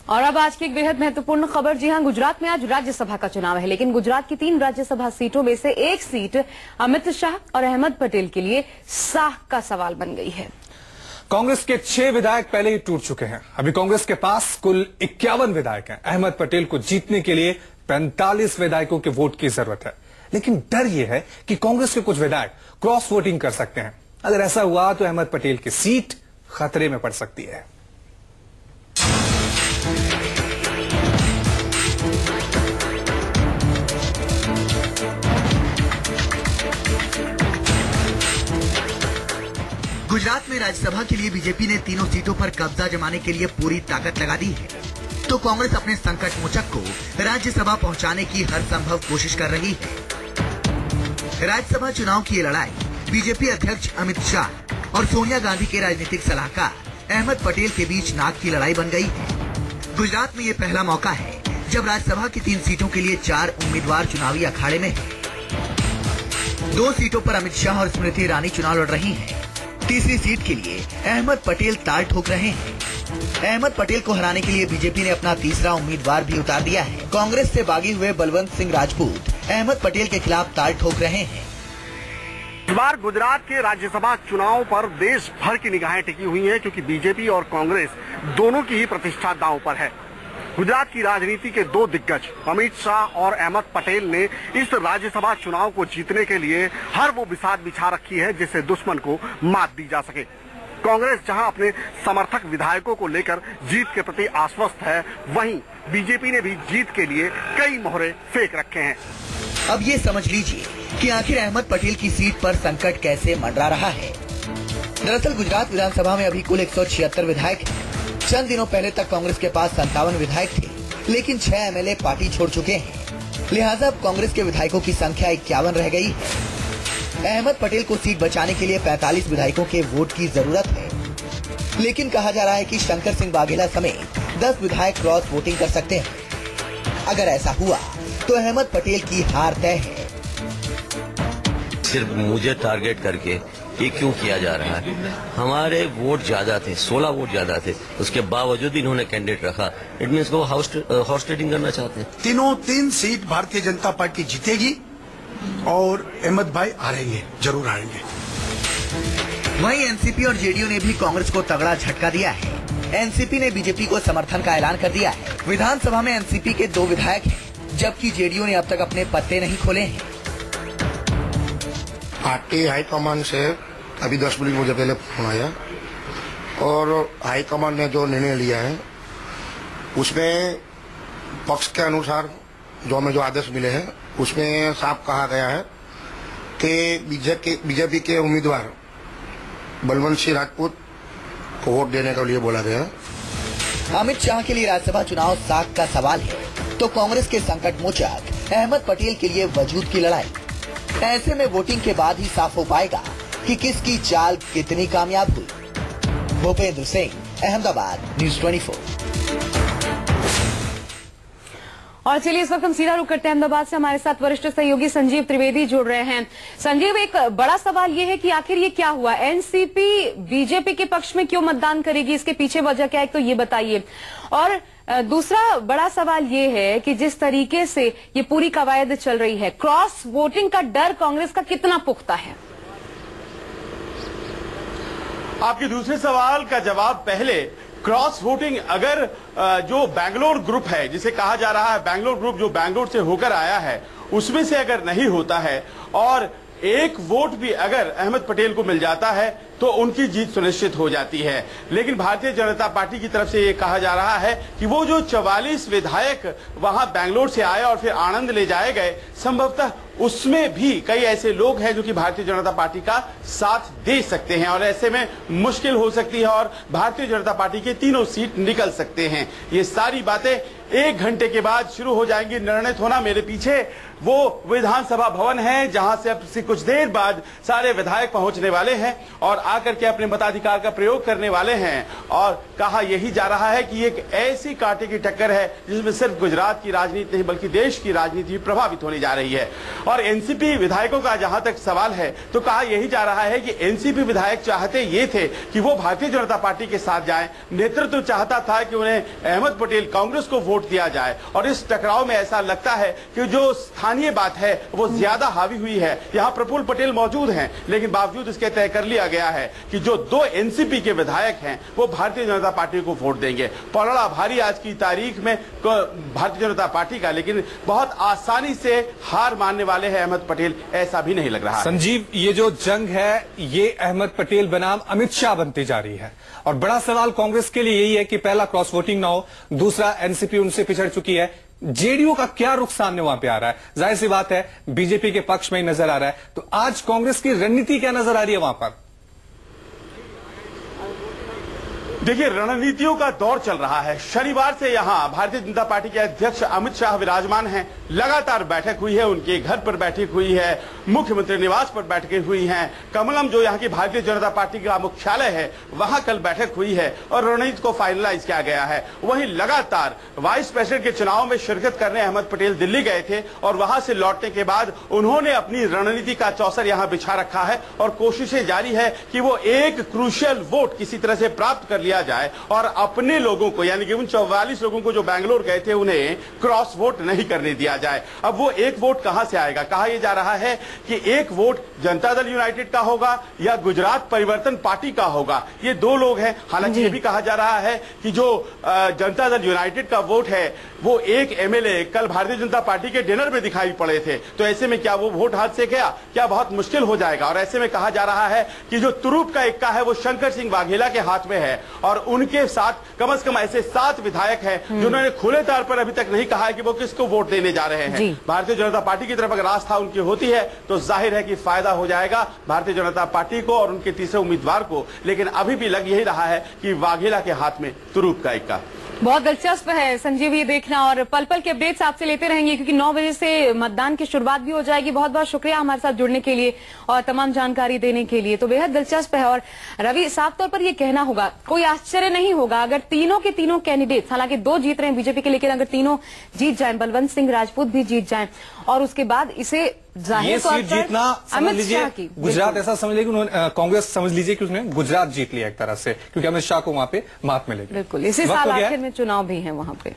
और अब आज की एक बेहद महत्वपूर्ण खबर। जी हां, गुजरात में आज राज्यसभा का चुनाव है, लेकिन गुजरात की 3 राज्यसभा सीटों में से एक सीट अमित शाह और अहमद पटेल के लिए साख का सवाल बन गई है। कांग्रेस के 6 विधायक पहले ही टूट चुके हैं। अभी कांग्रेस के पास कुल 51 विधायक हैं। अहमद पटेल को जीतने के लिए 45 विधायकों के वोट की जरूरत है, लेकिन डर यह है कि कांग्रेस के कुछ विधायक क्रॉस वोटिंग कर सकते हैं। अगर ऐसा हुआ तो अहमद पटेल की सीट खतरे में पड़ सकती है। गुजरात में राज्यसभा के लिए बीजेपी ने तीनों सीटों पर कब्जा जमाने के लिए पूरी ताकत लगा दी है, तो कांग्रेस अपने संकट मोचक को राज्यसभा पहुंचाने की हर संभव कोशिश कर रही है। राज्यसभा चुनाव की ये लड़ाई बीजेपी अध्यक्ष अमित शाह और सोनिया गांधी के राजनीतिक सलाहकार अहमद पटेल के बीच नाक की लड़ाई बन गई है। गुजरात में ये पहला मौका है जब राज्यसभा की 3 सीटों के लिए 4 उम्मीदवार चुनावी अखाड़े में हैं। 2 सीटों पर अमित शाह और स्मृति ईरानी चुनाव लड़ रही हैं। तीसरी सीट के लिए अहमद पटेल ताल ठोक रहे हैं। अहमद पटेल को हराने के लिए बीजेपी ने अपना तीसरा उम्मीदवार भी उतार दिया है। कांग्रेस से बागी हुए बलवंत सिंह राजपूत अहमद पटेल के खिलाफ ताल ठोक रहे हैं। इस बार गुजरात के राज्यसभा चुनाव पर देश भर की निगाहें टिकी हुई हैं, क्योंकि बीजेपी और कांग्रेस दोनों की ही प्रतिष्ठा दांव पर है। गुजरात की राजनीति के 2 दिग्गज अमित शाह और अहमद पटेल ने इस राज्यसभा चुनाव को जीतने के लिए हर वो बिसात बिछा रखी है जिससे दुश्मन को मात दी जा सके। कांग्रेस जहां अपने समर्थक विधायकों को लेकर जीत के प्रति आश्वस्त है, वहीं बीजेपी ने भी जीत के लिए कई मोहरे फेंक रखे हैं। अब ये समझ लीजिए कि आखिर अहमद पटेल की सीट पर संकट कैसे मंडरा रहा है। दरअसल गुजरात विधानसभा में अभी कुल 176 विधायक हैं। चंद दिनों पहले तक कांग्रेस के पास 57 विधायक थे, लेकिन 6 एमएलए पार्टी छोड़ चुके हैं। लिहाजा अब कांग्रेस के विधायकों की संख्या 51 रह गई है। अहमद पटेल को सीट बचाने के लिए 45 विधायकों के वोट की जरूरत है, लेकिन कहा जा रहा है कि शंकर सिंह वाघेला समेत 10 विधायक क्रॉस वोटिंग कर सकते हैं। अगर ऐसा हुआ तो अहमद पटेल की हार तय है। सिर्फ मुझे टारगेट करके ये क्यों किया जा रहा है? हमारे वोट ज्यादा थे, 16 वोट ज्यादा थे, उसके बावजूद इन्होंने कैंडिडेट रखा। इट मीन्स वो हॉर्स ट्रेडिंग करना चाहते हैं। 3 सीट भारतीय जनता पार्टी जीतेगी और अहमद भाई हारेंगे, जरूर हारेंगे। वहीं एनसीपी और जेडीयू ने भी कांग्रेस को तगड़ा झटका दिया है। एनसीपी ने बीजेपी को समर्थन का ऐलान कर दिया है। विधानसभा में एनसीपी के 2 विधायक हैं, जबकि जेडीयू ने अब तक अपने पत्ते नहीं खोले हैं। पार्टी हाईकमान से अभी 10 मिनट मुझे पहले फोन आया और हाईकमान ने जो निर्णय लिया है उसमें पक्ष के अनुसार जो हमें जो आदेश मिले हैं उसमें साफ कहा गया है कि बीजेपी के उम्मीदवार बलवंत सिंह राजपूत को वोट देने के लिए बोला गया है। अमित शाह के लिए राज्यसभा चुनाव साख का सवाल है, तो कांग्रेस के संकट मोचक अहमद पटेल के लिए वजूद की लड़ाई। ऐसे में वोटिंग के बाद ही साफ हो पाएगा कि किसकी चाल कितनी कामयाब हुई। भूपेंद्र सिंह, अहमदाबाद, न्यूज़ 24। और चलिए इस वक्त हम सीधा रुख करते हैं अहमदाबाद से। हमारे साथ वरिष्ठ सहयोगी संजीव त्रिवेदी जुड़ रहे हैं। संजीव, एक बड़ा सवाल ये है कि आखिर ये क्या हुआ? एनसीपी बीजेपी के पक्ष में क्यों मतदान करेगी? इसके पीछे वजह क्या है, तो ये बताइए। और दूसरा बड़ा सवाल ये है कि जिस तरीके से ये पूरी कवायद चल रही है, क्रॉस वोटिंग का डर कांग्रेस का कितना पुख्ता है? आपके दूसरे सवाल का जवाब पहले, क्रॉस वोटिंग अगर जो बैंगलोर ग्रुप है, जिसे कहा जा रहा है बैंगलोर ग्रुप, जो बैंगलोर से होकर आया है, उसमें से अगर नहीं होता है और एक वोट भी अगर अहमद पटेल को मिल जाता है तो उनकी जीत सुनिश्चित हो जाती है। लेकिन भारतीय जनता पार्टी की तरफ से ये कहा जा रहा है कि वो जो 44 विधायक वहां बैंगलोर से आए और फिर आनंद ले जाए गए, संभवतः उसमें भी कई ऐसे लोग हैं जो कि भारतीय जनता पार्टी का साथ दे सकते हैं और ऐसे में मुश्किल हो सकती है और भारतीय जनता पार्टी के 3 सीट निकल सकते हैं। ये सारी बातें 1 घंटे के बाद शुरू हो जाएंगी निर्णित होना। मेरे पीछे वो विधानसभा भवन है जहां से अब से कुछ देर बाद सारे विधायक पहुंचने वाले हैं और आकर के अपने मताधिकार का प्रयोग करने वाले हैं और कहा यही जा रहा है कि एक ऐसी कांटे की टक्कर है जिसमें सिर्फ गुजरात की राजनीति नहीं बल्कि देश की राजनीति प्रभावित होने जा रही है। और एनसीपी विधायकों का जहां तक सवाल है तो कहा यही जा रहा है कि एनसीपी विधायक चाहते ये थे कि वो भारतीय जनता पार्टी के साथ जाएं, नेतृत्व चाहता था कि उन्हें अहमद पटेल कांग्रेस को वोट दिया जाए। और इस टकराव में ऐसा लगता है कि जो स्थानीय बात है वो ज्यादा हावी हुई है। यहाँ प्रफुल्ल पटेल मौजूद हैं, लेकिन बावजूद इसके तय कर लिया गया है कि जो 2 एनसीपी के विधायक हैं वो भारतीय जनता पार्टी को वोट देंगे। पलड़ा भारी आज की तारीख में भारतीय जनता पार्टी का, लेकिन बहुत आसानी से हार मानने वाले हैं अहमद पटेल, ऐसा भी नहीं लग रहा है। संजीव, ये जो जंग है ये अहमद पटेल बनाम अमित शाह बनती जा रही है और बड़ा सवाल कांग्रेस के लिए यही है कि पहला क्रॉस वोटिंग ना हो, दूसरा एनसीपी उनसे पिछड़ चुकी है, जेडीयू का क्या रुख सामने वहां पे आ रहा है? जाहिर सी बात है बीजेपी के पक्ष में ही नजर आ रहा है। तो आज कांग्रेस की रणनीति क्या नजर आ रही है वहां पर? देखिए, रणनीतियों का दौर चल रहा है। शनिवार से यहां भारतीय जनता पार्टी के अध्यक्ष अमित शाह विराजमान हैं। लगातार बैठक हुई है, उनके घर पर बैठक हुई है, मुख्यमंत्री निवास पर बैठकें हुई हैं, कमलम जो यहां की भारतीय जनता पार्टी का मुख्यालय है वहां कल बैठक हुई है और रणनीति को फाइनलाइज किया गया है। वहीं लगातार वाइस प्रेसिडेंट के चुनाव में शिरकत करने अहमद पटेल दिल्ली गए थे और वहां से लौटने के बाद उन्होंने अपनी रणनीति का चौसर यहां बिछा रखा है और कोशिशें जारी है कि वो एक क्रूशियल वोट किसी तरह से प्राप्त कर लिया जाए और अपने लोगों को, यानी कि उन 44 लोगों को जो बैंगलोर गए थे उन्हें क्रॉस वोट नहीं करने दिया जाए। अब वो एक वोट कहां से आएगा? कहा यह जा रहा है कि एक वोट जनता दल यूनाइटेड का होगा या गुजरात परिवर्तन पार्टी का होगा। ये 2 लोग हैं। हालांकि ये भी कहा जा रहा है कि जो जनता दल यूनाइटेड का वोट है वो एक एमएलए कल भारतीय जनता पार्टी के डिनर में दिखाई पड़े थे, तो ऐसे में क्या वो वोट हाथ से गया? क्या बहुत मुश्किल हो जाएगा। और ऐसे में कहा जा रहा है कि जो तुरूप का इक्का है वो शंकर सिंह वाघेला के हाथ में है और उनके साथ कम से कम ऐसे 7 विधायक हैं जिन्होंने खुले तौर पर अभी तक नहीं कहा है कि वो किसको वोट देने जा रहे हैं। भारतीय जनता पार्टी की तरफ अगर आस्था उनकी होती है तो जाहिर है कि फायदा हो जाएगा भारतीय जनता पार्टी को और उनके तीसरे उम्मीदवार को। लेकिन अभी भी लग यही रहा है कि वाघेला के हाथ में तुरूप का इक्का। बहुत दिलचस्प है संजीव ये देखना और पल पल के अपडेट्स आपसे लेते रहेंगे क्योंकि 9 बजे से मतदान की शुरुआत भी हो जाएगी। बहुत बहुत शुक्रिया हमारे साथ जुड़ने के लिए और तमाम जानकारी देने के लिए। तो बेहद दिलचस्प है और रवि, साफ तौर पर ये कहना होगा, कोई आश्चर्य नहीं होगा अगर तीनों के तीनों कैंडिडेट, हालांकि 2 जीत रहे हैं बीजेपी के, लेकिन अगर तीनों जीत जाएं, बलवंत सिंह राजपूत भी जीत जाएं और उसके बाद इसे ये सीट जीतना समझ लीजिए गुजरात, ऐसा समझ लीजिए कि उन्होंने कांग्रेस समझ लीजिए कि उसने गुजरात जीत लिया एक तरह से, क्योंकि अमित शाह को वहां पे मात मिलेगी। बिल्कुल, इसी साल आखिर में चुनाव भी है वहां पे।